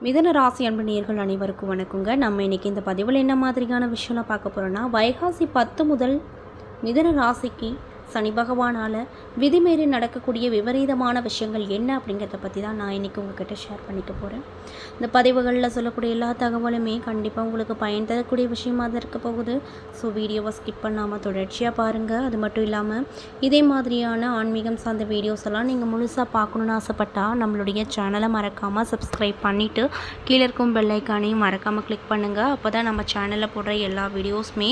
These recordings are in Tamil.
மிதுன ராசி அன்பு நேயர்கள் அனைவருக்கும் வணக்கங்க. நம்ம இன்னைக்கு இந்த பதிவில் என்ன மாதிரியான விஷயம்லாம் பார்க்க போகிறோன்னா, வைகாசி 10 முதல் மிதுன ராசிக்கு சனி பகவானால் விதிமீறி நடக்கக்கூடிய விபரீதமான விஷயங்கள் என்ன அப்படிங்கிறத பற்றி தான் நான் இன்றைக்கி உங்கள்கிட்ட ஷேர் பண்ணிக்க போகிறேன். இந்த பதிவுகளில் சொல்லக்கூடிய எல்லா தகவலுமே கண்டிப்பாக உங்களுக்கு பயன் தரக்கூடிய விஷயமாக தான் இருக்க போகுது. ஸோ வீடியோவை ஸ்கிப் பண்ணாமல் தொடர்ச்சியாக பாருங்கள். அது மட்டும் இல்லாமல் இதே மாதிரியான ஆன்மீகம் சார்ந்த வீடியோஸ் எல்லாம் நீங்கள் முழுசாக பார்க்கணுன்னு ஆசைப்பட்டால் நம்மளுடைய சேனலை மறக்காமல் சப்ஸ்கிரைப் பண்ணிவிட்டு கீழே இருக்கும் பெல் ஐக்கானையும் மறக்காமல் கிளிக் பண்ணுங்கள். அப்போ தான் நம்ம சேனலில் போடுற எல்லா வீடியோஸுமே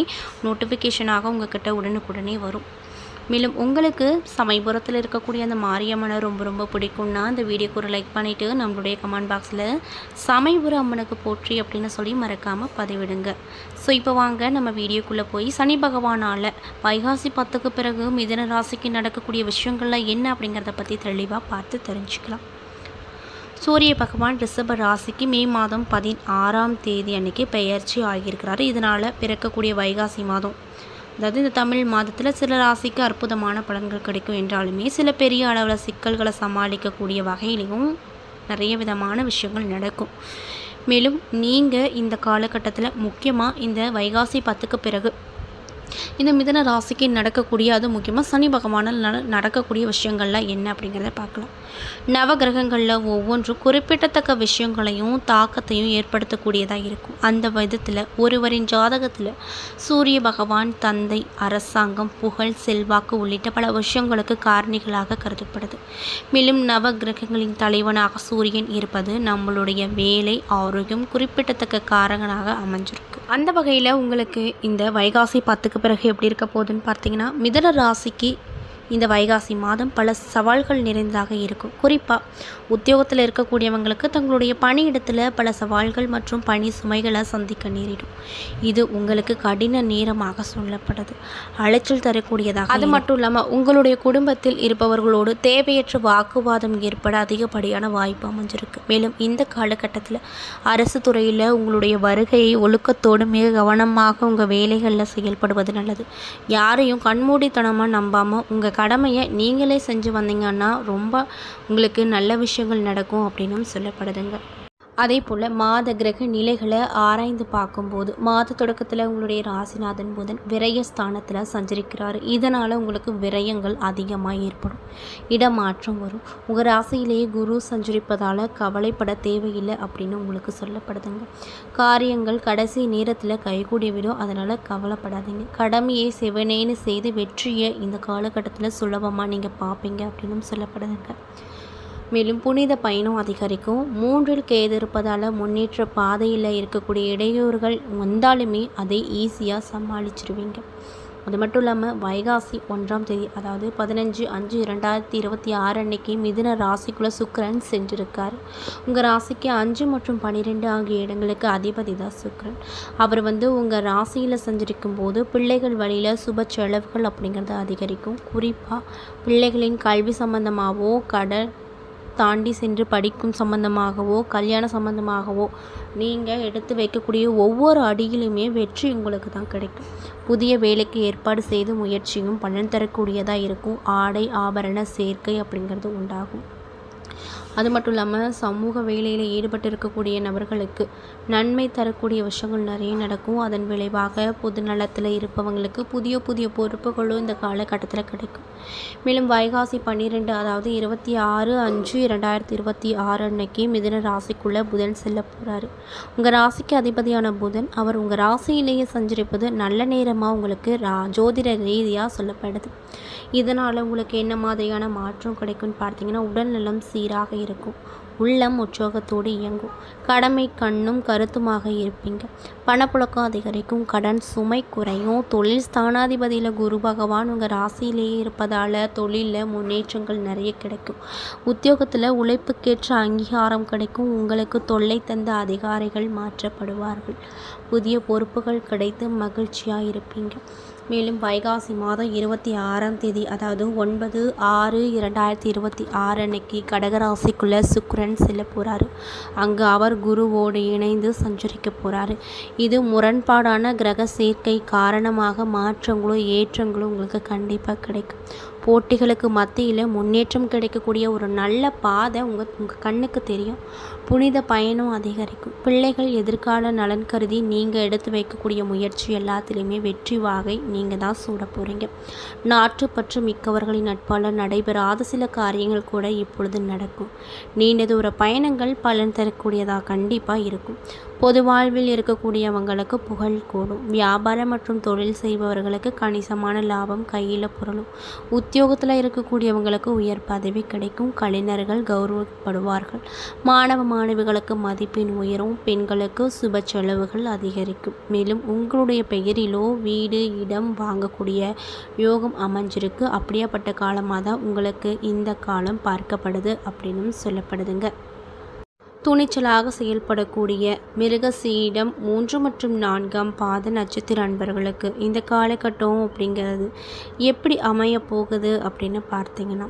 நோட்டிஃபிகேஷனாக உங்கள்கிட்ட உடனுக்குடனே வரும். மேலும் உங்களுக்கு சமயபுரத்தில் இருக்கக்கூடிய அந்த மாரியம்மனை ரொம்ப பிடிக்கும்னா இந்த வீடியோக்கு ஒரு லைக் பண்ணிவிட்டு நம்மளுடைய கமெண்ட் பாக்ஸில் சமயபுர அம்மனுக்கு போற்றி அப்படின்னு சொல்லி மறக்காமல் பதிவிடுங்க. ஸோ இப்போ வாங்க நம்ம வீடியோக்குள்ளே போய் சனி பகவானால் வைகாசி 10க்கு பிறகு மிதுன ராசிக்கு நடக்கக்கூடிய விஷயங்கள்லாம் என்ன அப்படிங்கிறத பற்றி தெளிவாக பார்த்து தெரிஞ்சுக்கலாம். சூரிய பகவான் ரிஷப ராசிக்கு மே மாதம் 16ஆம் தேதி அன்னைக்கு பெயர்ச்சி ஆகியிருக்கிறாரு. இதனால் பிறக்கக்கூடிய வைகாசி மாதம், அதாவது இந்த தமிழ் மாதத்தில் சில ராசிக்கு அற்புதமான பலன்கள் கிடைக்கும் என்றாலுமே சில பெரிய அளவில் சிக்கல்களை சமாளிக்கக்கூடிய வகையிலையும் நிறைய விதமான விஷயங்கள் நடக்கும். மேலும் நீங்கள் இந்த காலகட்டத்தில் முக்கியமாக இந்த வைகாசி 10க்கு பிறகு இந்த மிதுன ராசிக்கு நடக்கக்கூடிய, அது முக்கியமாக சனி பகவானால் நடக்கக்கூடிய விஷயங்கள்லாம் என்ன அப்படிங்கிறத பார்க்கலாம். நவகிரகங்களில் ஒவ்வொன்றும் குறிப்பிடத்தக்க விஷயங்களையும் தாக்கத்தையும் ஏற்படுத்தக்கூடியதாக இருக்கும். அந்த விதத்தில் ஒருவரின் ஜாதகத்தில் சூரிய பகவான் தந்தை, அரசாங்கம், புகழ், செல்வாக்கு உள்ளிட்ட பல விஷயங்களுக்கு காரணிகளாக கருதப்படுது. மேலும் நவகிரகங்களின் தலைவனாக சூரியன் இருப்பது நம்மளுடைய வேலை, ஆரோக்கியம் குறிப்பிடத்தக்க காரணமாக அமைஞ்சிருக்கு. அந்த வகையில் உங்களுக்கு இந்த வைகாசி 10க்கு பிறகு எப்படி இருக்க போகுதுன்னு பார்த்தீங்கன்னா, மிதுன ராசிக்கு இந்த வைகாசி மாதம் பல சவால்கள் நிறைந்ததாக இருக்கும். குறிப்பாக உத்தியோகத்தில் இருக்கக்கூடியவங்களுக்கு தங்களுடைய பணியிடத்தில் பல சவால்கள் மற்றும் பணி சுமைகளை சந்திக்க நேரிடும். இது உங்களுக்கு கடின நேரமாக சொல்லப்படுது, அலைச்சல் தரக்கூடியதாக. அது மட்டும் இல்லாமல் உங்களுடைய குடும்பத்தில் இருப்பவர்களோடு தேவையற்ற வாக்குவாதம் ஏற்பட அதிகப்படியான வாய்ப்பு அமைஞ்சிருக்கு. மேலும் இந்த காலகட்டத்தில் அரசு துறையில் உங்களுடைய வருகையை ஒழுக்கத்தோடு மிக கவனமாக உங்கள் வேலைகளில் செயல்படுவது நல்லது. யாரையும் கண்மூடித்தனமாக நம்பாமல் உங்கள் கடமையை நீங்களே செஞ்சு வந்தீங்கன்னா ரொம்ப உங்களுக்கு நல்ல விஷயங்கள் நடக்கும் அப்படின்னு சொல்லப்படுதுங்க. அதே போல் மாத கிரக நிலைகளை ஆராய்ந்து பார்க்கும்போது மாத தொடக்கத்தில் உங்களுடைய ராசிநாதன் புதன் விரயஸ்தானத்தில் சஞ்சரிக்கிறார். இதனால் உங்களுக்கு விரயங்கள் அதிகமாக ஏற்படும், இடமாற்றம் வரும். உங்கள் ராசியிலேயே குரு சஞ்சரிப்பதால் கவலைப்பட தேவையில்லை அப்படின்னு உங்களுக்கு சொல்லப்படுதுங்க. காரியங்கள் கடைசி நேரத்தில் கைகூடி விடும், அதனால் கவலைப்படாதீங்க. கடமையை செவனேன்னு செய்து வெற்றியை இந்த காலகட்டத்தில் சுலபமாக நீங்கள் பார்ப்பீங்க அப்படின்னு சொல்லப்படுதுங்க. மேலும் புனித பயணம் அதிகரிக்கும். 3இல் கேது இருப்பதால் முன்னேற்ற பாதையில் இருக்கக்கூடிய இடையூறுகள் வந்தாலுமே அதை ஈஸியாக சமாளிச்சிருவீங்க. அது மட்டும் இல்லாமல் வைகாசி 1ஆம் தேதி, அதாவது 15/5/2026 அன்னைக்கு மிதுன ராசிக்குள்ளே சுக்கிரன் சென்றிருக்கார். உங்கள் ராசிக்கு 5 மற்றும் 12 ஆகிய இடங்களுக்கு அதிபதி தான் சுக்கிரன். அவர் உங்கள் ராசியில் சஞ்சரிக்கும் போது பிள்ளைகள் வழியில் சுப செலவுகள் அப்படிங்கிறது அதிகரிக்கும். குறிப்பாக பிள்ளைகளின் கல்வி சம்பந்தமாகவோ, கடன் தாண்டி சென்று படிக்கும் சம்பந்தமாகவோ, கல்யாண சம்பந்தமாகவோ நீங்கள் எடுத்து வைக்கக்கூடிய ஒவ்வொரு அடியிலுமே வெற்றி உங்களுக்கு தான் கிடைக்கும். புதிய வேலைக்கு ஏற்பாடு செய்து முயற்சியும் பலன் தரக்கூடியதாக இருக்கும். ஆடை ஆபரண சேர்க்கை அப்படிங்கிறது உண்டாகும். அது மட்டும் இல்லாமல் சமூக வேலையில் ஈடுபட்டு இருக்கக்கூடிய நபர்களுக்கு நன்மை தரக்கூடிய விஷயங்கள் நிறைய நடக்கும். அதன் விளைவாக பொது நலத்தில் இருப்பவங்களுக்கு புதிய பொறுப்புகளும் இந்த காலகட்டத்தில் கிடைக்கும். மேலும் வைகாசி 12, அதாவது 26/5/2026 அன்னைக்கு மிதுன ராசிக்குள்ளே புதன் செல்ல போகிறாரு. உங்கள் ராசிக்கு அதிபதியான புதன் அவர் உங்கள் ராசியிலேயே சஞ்சரிப்பது நல்ல நேரமாக உங்களுக்கு ஜோதிட ரீதியாக சொல்லப்படுது. இதனால் உங்களுக்கு என்ன மாதிரியான மாற்றம் கிடைக்கும்னு பார்த்தீங்கன்னா, உடல்நலம் சீராக இருக்கும், உள்ளம் உற்சாகத்தோடு இயங்கும், கடமை கண்ணும் கருத்துமாக இருப்பீங்க, பணப்புழக்கம் அதிகரிக்கும், கடன் சுமை குறையும். தொழில் ஸ்தானாதிபதியில் குரு பகவான் உங்கள் ராசியிலேயே இருப்பதால் தொழிலில் முன்னேற்றங்கள் நிறைய கிடைக்கும். உத்தியோகத்தில் உழைப்புக்கேற்ற அங்கீகாரம் கிடைக்கும். உங்களுக்கு தொல்லை தந்த அதிகாரிகள் மாற்றப்படுவார்கள். புதிய பொறுப்புகள் கிடைத்து மகிழ்ச்சியாக இருப்பீங்க. மேலும் வைகாசி மாதம் 26ஆம் தேதி, அதாவது 9/6/2026 அன்னைக்கு கடகராசிக்குள்ளே சுக்கிரன் செல்ல போகிறாரு. அங்கு அவர் குருவோடு இணைந்து சஞ்சரிக்க போகிறாரு. இது முரண்பாடான கிரக சேர்க்கை காரணமாக மாற்றங்களும் ஏற்றங்களும் உங்களுக்கு கண்டிப்பாக கிடைக்கும். போட்டிகளுக்கு மத்தியில் முன்னேற்றம் கிடைக்கக்கூடிய ஒரு நல்ல பாதை உங்கள் கண்ணுக்கு தெரியும். புனித பயணம் அதிகரிக்கும். பிள்ளைகள் எதிர்கால நலன் கருதி நீங்கள் எடுத்து வைக்கக்கூடிய முயற்சி எல்லாத்துலேயுமே வெற்றி வாகை நீங்கள் தான் சூட போகிறீங்க. நாட்டுப்பற்று மிக்கவர்களின் நட்பால் நடைபெறாத சில காரியங்கள் கூட இப்பொழுது நடக்கும். நீண்ட தூர பயணங்கள் பலன் தரக்கூடியதாக கண்டிப்பாக இருக்கும். பொது வாழ்வில் இருக்கக்கூடியவங்களுக்கு புகழ் கூடும். வியாபாரம் மற்றும் தொழில் செய்பவர்களுக்கு கணிசமான லாபம் கையில் புரளும். உத்தியோகத்தில் இருக்கக்கூடியவங்களுக்கு உயர் பதவி கிடைக்கும். கலைஞர்கள் கௌரவப்படுவார்கள். மாணவ மாணவிகளுக்கு மதிப்பெண் உயரும். பெண்களுக்கு சுப செலவுகள் அதிகரிக்கும். மேலும் உங்களுடைய பெயரிலோ வீடு இடம் வாங்கக்கூடிய யோகம் அமைஞ்சிருக்கு. அப்படியாப்பட்ட காலமாக தான் உங்களுக்கு இந்த காலம் பார்க்கப்படுது அப்படின்னு சொல்லப்படுதுங்க. துணிச்சலாக செயல்படக்கூடிய மிருகசீடம் 3 மற்றும் 4ஆம் பாத நட்சத்திர அன்பர்களுக்கு இந்த காலகட்டம் அப்படிங்கிறது எப்படி அமைய போகுது அப்படின்னு பார்த்தீங்கன்னா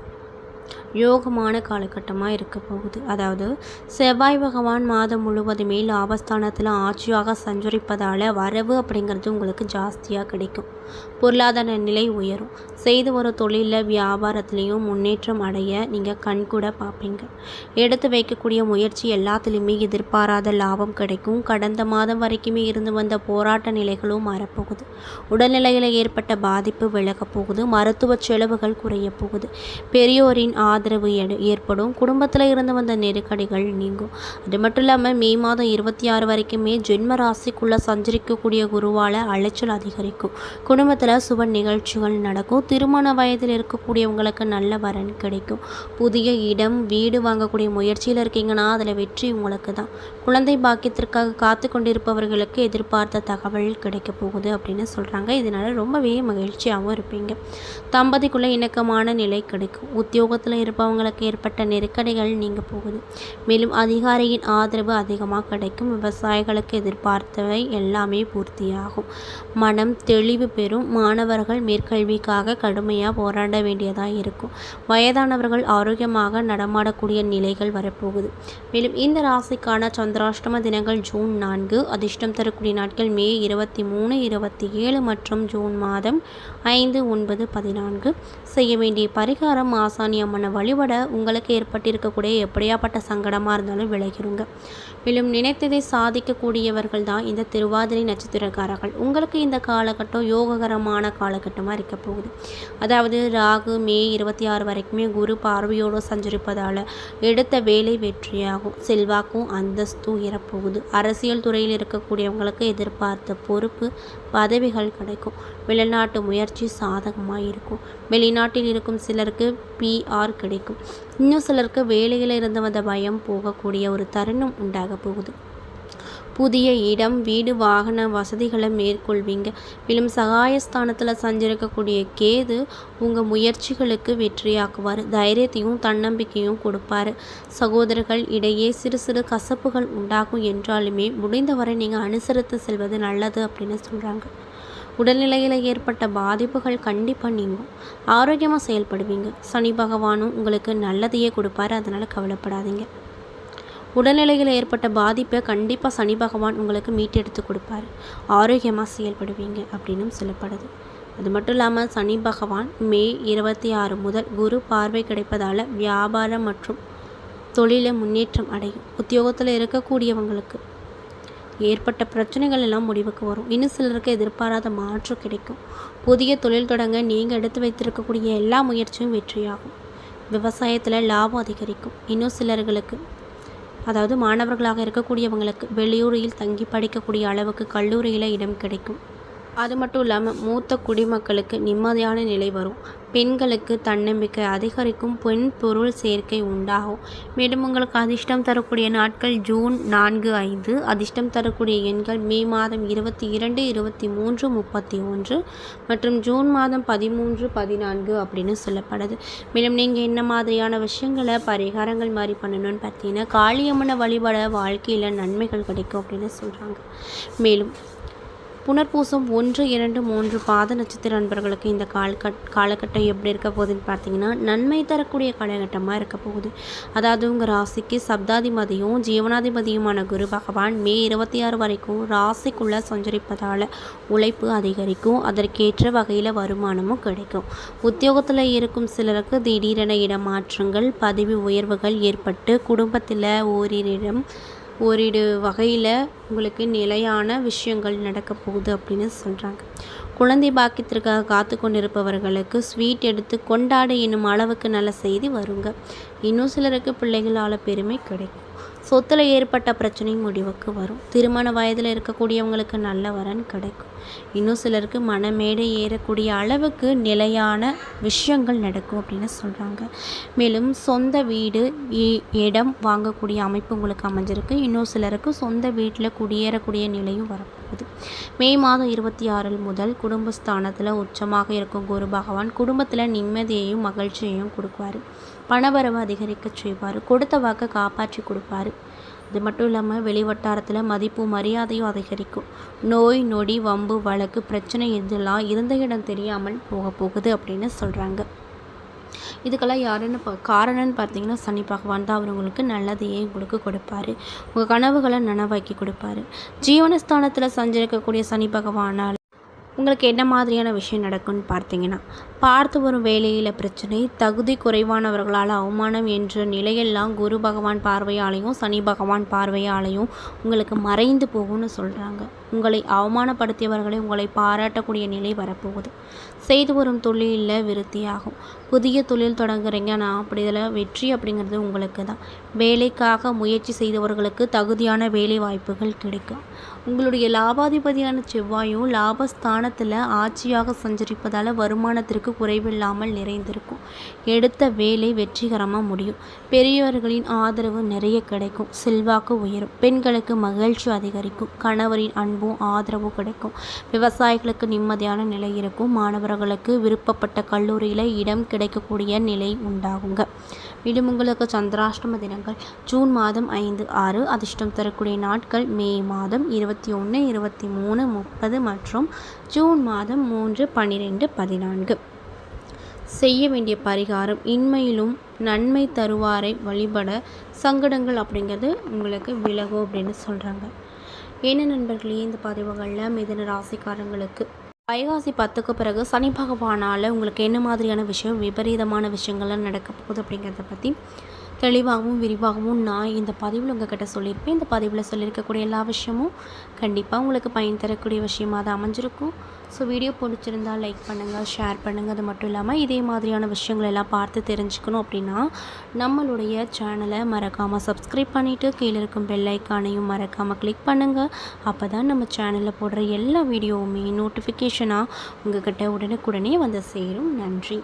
யோகமான காலகட்டமாக இருக்க போகுது. அதாவது செவ்வாய் பகவான் மாதம் முழுவதுமே லாபஸ்தானத்தில் ஆட்சியாக சஞ்சரிப்பதால் வரவு அப்படிங்கிறது உங்களுக்கு ஜாஸ்தியாக கிடைக்கும். பொருளாதார நிலை உயரும். செய்து ஒரு தொழிலில் வியாபாரத்துலேயும் முன்னேற்றம் அடைய நீங்கள் கண்கூட பார்ப்பீங்க. எடுத்து வைக்கக்கூடிய முயற்சி எல்லாத்துலேயுமே எதிர்பாராத லாபம் கிடைக்கும். கடந்த மாதம் வரைக்குமே இருந்து வந்த போராட்ட நிலைகளும் மாறப்போகுது. உடல்நிலையில் ஏற்பட்ட பாதிப்பு விலகப் போகுது. மருத்துவ செலவுகள் குறைய போகுது. பெரியோரின் ஆதரவு ஏற்படும். குடும்பத்தில் இருந்து வந்த நெருக்கடிகள் நீங்கும். அது மட்டும் இல்லாமல் மே மாதம் 26 வரைக்குமே ஜென்ம ராசிக்குள்ளே சஞ்சரிக்கக்கூடிய குருவால் அலைச்சல் அதிகரிக்கும். குடும்பத்தில் சுப நிகழ்ச்சிகள் நடக்கும். திருமண வயதில் இருக்கக்கூடியவங்களுக்கு நல்ல வரன் கிடைக்கும். புதிய இடம் வீடு வாங்கக்கூடிய முயற்சியில் இருக்கீங்கன்னா அதில் வெற்றி உங்களுக்கு தான். குழந்தை பாக்கியத்திற்காக காத்து கொண்டிருப்பவர்களுக்கு எதிர்பார்த்த தகவல் கிடைக்க போகுது அப்படின்னு சொல்கிறாங்க. இதனால் ரொம்பவே மகிழ்ச்சியாகவும் இருப்பீங்க. தம்பதிக்குள்ளே இணக்கமான நிலை கிடைக்கும். உத்தியோகத்தில் இருப்பவங்களுக்கு ஏற்பட்ட நெருக்கடிகள் நீங்க போகுது. மேலும் அதிகாரியின் ஆதரவு அதிகமாக கிடைக்கும். விவசாயிகளுக்கு எதிர்பார்த்தவை எல்லாமே பூர்த்தியாகும். மனம் தெளிவு பெறும். மாணவர்கள் மேற்கல்விக்காக கடுமையாக போராட வேண்டியதாக இருக்கும். வயதானவர்கள் ஆரோக்கியமாக நடமாடக்கூடிய நிலைகள் வரப்போகுது. மேலும் இந்த ராசிக்கான சந்திராஷ்டம தினங்கள் ஜூன் 4. அதிர்ஷ்டம் தரக்கூடிய நாட்கள் மே 23, 27 மற்றும் ஜூன் மாதம் 5, 9, 14. செய்ய வேண்டிய பரிகாரம் ஆசானி அம்மனை வழிபட உங்களுக்கு ஏற்பட்டிருக்கக்கூடிய எப்படியாப்பட்ட சங்கடமாக இருந்தாலும் விலகிருங்க. மேலும் நினைத்ததை சாதிக்கக்கூடியவர்கள் தான் இந்த திருவாதிரை நட்சத்திரக்காரர்கள். உங்களுக்கு இந்த காலகட்டம் யோககரமான காலகட்டமாக இருக்க போகுது. அதாவது ராகு மே 26 வரைக்குமே குரு பார்வையோடு சஞ்சரிப்பதால் எடுத்த வேலை வெற்றியாகும். செல்வாக்கும் அந்தஸ்தும் உயரப்போகுது. அரசியல் துறையில் இருக்கக்கூடியவங்களுக்கு எதிர்பார்த்த பொறுப்பு பதவிகள் கிடைக்கும். வெளிநாட்டு முயற்சி சாதகமாக இருக்கும். வெளிநாட்டில் இருக்கும் சிலருக்கு PR கிடைக்கும். இன்னும் சிலருக்கு வேலையில் இருந்து வந்த பயம் போகக்கூடிய ஒரு தருணம் உண்டாக போகுது. புதிய இடம் வீடு வாகன வசதிகளை மேற்கொள்வீங்க. மேலும் சகாயஸ்தானத்தில் சஞ்சரிக்கக்கூடிய கேது உங்கள் முயற்சிகளுக்கு வெற்றியாக்குவார். தைரியத்தையும் தன்னம்பிக்கையும் கொடுப்பார். சகோதரர்கள் இடையே சிறு சிறு கசப்புகள் உண்டாகும் என்றாலுமே முடிந்தவரை நீங்கள் அனுசரித்து செல்வது நல்லது அப்படின்னு சொல்கிறாங்க. உடல்நிலையில் ஏற்பட்ட பாதிப்புகள் கண்டிப்பாக நீங்கும். ஆரோக்கியமாக செயல்படுவீங்க. சனி பகவானும் உங்களுக்கு நல்லதையே கொடுப்பாரு. அதனால் கவலைப்படாதீங்க. உடல்நிலையில் ஏற்பட்ட பாதிப்பை கண்டிப்பாக சனி பகவான் உங்களுக்கு மீட்டெடுத்து கொடுப்பாரு. ஆரோக்கியமாக செயல்படுவீங்க அப்படின்னும் சொல்லப்படுது. அது மட்டும் இல்லாமல் சனி பகவான் மே 26 முதல் குரு பார்வை கிடைப்பதால் வியாபாரம் மற்றும் தொழிலில் முன்னேற்றம் அடையும். உத்தியோகத்தில் இருக்கக்கூடியவங்களுக்கு ஏற்பட்ட பிரச்சனைகள் எல்லாம் முடிவுக்கு வரும். இன்னும் சிலருக்கு எதிர்பாராத மாற்றம் கிடைக்கும். புதிய தொழில் தொடங்க நீங்கள் எடுத்து வைத்திருக்கக்கூடிய எல்லா முயற்சியும் வெற்றியாகும். விவசாயத்தில் லாபம் அதிகரிக்கும். இன்னும் சிலர்களுக்கு அதாவது மாணவர்களாக இருக்கக்கூடியவங்களுக்கு வெளியூரில் தங்கி படிக்கக்கூடிய அளவுக்கு கல்லூரியில் இடம் கிடைக்கும். அது மட்டும் இல்லாமல் மூத்த குடிமக்களுக்கு நிம்மதியான நிலை வரும். பெண்களுக்கு தன்னம்பிக்கை அதிகரிக்கும். பெண் பொருள் சேர்க்கை உண்டாகும். மேலும் உங்களுக்கு அதிர்ஷ்டம் தரக்கூடிய நாட்கள் ஜூன் 4, 5. அதிர்ஷ்டம் தரக்கூடிய எண்கள் மே மாதம் 22, 23, 31 மற்றும் ஜூன் மாதம் 13, 14 அப்படின்னு சொல்லப்படுது. மேலும் நீங்கள் என்ன மாதிரியான விஷயங்களை பரிகாரங்கள் மாதிரி பண்ணணும்னு பார்த்தீங்கன்னா காளியம்மனை வழிபட வாழ்க்கையில் நன்மைகள் கிடைக்கும் அப்படின்னு சொல்கிறாங்க. மேலும் புனர்பூசம் 1, 2, 3 பாத நட்சத்திர நண்பர்களுக்கு இந்த காலகட்டம் எப்படி இருக்க போகுதுன்னு பார்த்தீங்கன்னா, நன்மை தரக்கூடிய காலகட்டமாக இருக்க போகுது. அதாவது உங்கள் ராசிக்கு சப்தாதிபதியும் ஜீவனாதிபதியுமான குரு பகவான் மே 26 வரைக்கும் ராசிக்குள்ளே சஞ்சரிப்பதால் உழைப்பு அதிகரிக்கும். அதற்கேற்ற வகையில் வருமானமும் கிடைக்கும். உத்தியோகத்தில் இருக்கும் சிலருக்கு திடீரென இடமாற்றங்கள், பதவி உயர்வுகள் ஏற்பட்டு குடும்பத்தில் ஓரிரு வகையில் உங்களுக்கு நிலையான விஷயங்கள் நடக்க போகுது அப்படின்னு சொல்கிறாங்க. குழந்தை பாக்கியத்திற்காக காத்து கொண்டிருப்பவர்களுக்கு ஸ்வீட் எடுத்து கொண்டாட என்னும் அளவுக்கு நல்ல செய்தி வருங்க. இன்னும் சிலருக்கு பிள்ளைகளால் பெருமை கிடைக்கும். சொத்தில் ஏற்பட்ட பிரச்சனை முடிவுக்கு வரும். திருமண வயதில் இருக்கக்கூடியவங்களுக்கு நல்ல வரன் கிடைக்கும். இன்னும் சிலருக்கு மனமேடை ஏறக்கூடிய அளவுக்கு நிலையான விஷயங்கள் நடக்கும் அப்படின்னு சொல்கிறாங்க. மேலும் சொந்த வீடு இடம் வாங்கக்கூடிய அமைப்பு உங்களுக்கு அமைஞ்சிருக்கு. இன்னும் சிலருக்கு சொந்த வீட்டில் குடியேறக்கூடிய நிலையும் வரப்போகுது. மே மாதம் 26 முதல் குடும்பஸ்தானத்தில் உச்சமாக இருக்கும் குரு பகவான் குடும்பத்தில் நிம்மதியையும் மகிழ்ச்சியையும் கொடுக்குவார். பணவரவு அதிகரிக்க செய்வார். கொடுத்த வாக்கை காப்பாற்றி கொடுப்பார். அது மட்டும் இல்லாமல் வெளிவட்டாரத்தில் மதிப்பு மரியாதையும் அதிகரிக்கும். நோய் நொடி வம்பு வழக்கு பிரச்சனை இதெல்லாம் இருந்த இடம் தெரியாமல் போகுது அப்படின்னு சொல்கிறாங்க. இதுக்கெல்லாம் காரணம்னு பார்த்தீங்கன்னா சனி பகவான் தான். அவர் உங்களுக்கு நல்லதையே உங்களுக்கு கொடுப்பாரு. உங்கள் கனவுகளை நனவாக்கி கொடுப்பாரு. ஜீவனஸ்தானத்தில் சஞ்சரிக்கக்கூடிய சனி பகவானால் உங்களுக்கு என்ன மாதிரியான விஷயம் நடக்கும்னு பார்த்தீங்கன்னா, பார்த்து வரும் வேலையில் பிரச்சனை, தகுதி குறைவானவர்களால் அவமானம் என்ற நிலையெல்லாம் குரு பகவான் பார்வையாலையும் சனி பகவான் பார்வையாலையும் உங்களுக்கு மறைந்து போகும்னு சொல்கிறாங்க. உங்களை அவமானப்படுத்தியவர்களை உங்களை பாராட்டக்கூடிய நிலை வரப்போகுது. செய்து வரும் தொழிலில் விருத்தியாகும். புதிய தொழில் தொடங்குறீங்கன்னா அப்படி இதில் வெற்றி அப்படிங்கிறது உங்களுக்கு தான். வேலைக்காக முயற்சி செய்தவர்களுக்கு தகுதியான வேலை வாய்ப்புகள் கிடைக்கும். உங்களுடைய லாபாதிபதியான செவ்வாயும் லாபஸ்தானத்தில் ஆட்சியாக சஞ்சரிப்பதால் வருமானத்திற்கு குறைவில்லாமல் நிறைந்திருக்கும். எடுத்த வேலை வெற்றிகரமாக முடியும். பெரியவர்களின் ஆதரவு நிறைய கிடைக்கும். செல்வாக்கு உயரும். பெண்களுக்கு மகிழ்ச்சி அதிகரிக்கும். கணவரின் அன்பும் ஆதரவும் கிடைக்கும். விவசாயிகளுக்கு நிம்மதியான நிலை இருக்கும். மாணவர்களுக்கு விருப்பப்பட்ட கல்லூரியில் இடம் கிடைக்கக்கூடிய நிலை உண்டாகுங்க. மேலும் உங்களுக்கு சந்திராஷ்டம தினங்கள் ஜூன் மாதம் 5, 6. அதிர்ஷ்டம் தரக்கூடிய நாட்கள் மே மாதம் 21, 23, 30 மற்றும் ஜூன் மாதம் 3, 12, 14. செய்ய வேண்டிய பரிகாரம் இன்மையிலும் நன்மை தருவாரை வழிபட சங்கடங்கள் அப்படிங்கிறது உங்களுக்கு விலகும் அப்படின்னு சொல்கிறாங்க. என்ன நண்பர்களே, இந்த பதிவுகளில் மிதுன ராசிக்காரங்களுக்கு வைகாசி 10க்கு பிறகு சனி பகவானால் உங்களுக்கு என்ன மாதிரியான விஷயம் விபரீதமான விஷயங்கள்லாம் நடக்க போகுது அப்படிங்கிறத பற்றி தெளிவாகவும் விரிவாகவும் நான் இந்த பதிவில் உங்கள்கிட்ட சொல்லியிருப்பேன். இந்த பதிவில் சொல்லியிருக்கக்கூடிய எல்லா விஷயமும் கண்டிப்பாக உங்களுக்கு பயன் தரக்கூடிய விஷயமாக தான் அமைஞ்சிருக்கும். ஸோ வீடியோ பிடிச்சிருந்தால் லைக் பண்ணுங்கள், ஷேர் பண்ணுங்கள். அது மட்டும் இல்லாமல் இதே மாதிரியான விஷயங்கள் எல்லாம் பார்த்து தெரிஞ்சுக்கணும் அப்படின்னா நம்மளுடைய சேனலை மறக்காமல் சப்ஸ்கிரைப் பண்ணிவிட்டு கீழே இருக்கும் பெல் ஐக்கானையும் மறக்காமல் கிளிக் பண்ணுங்கள். அப்போ தான் நம்ம சேனலில் போடுற எல்லா வீடியோவுமே நோட்டிஃபிகேஷனாக உங்கள்கிட்ட உடனுக்குடனே வந்து சேரும். நன்றி.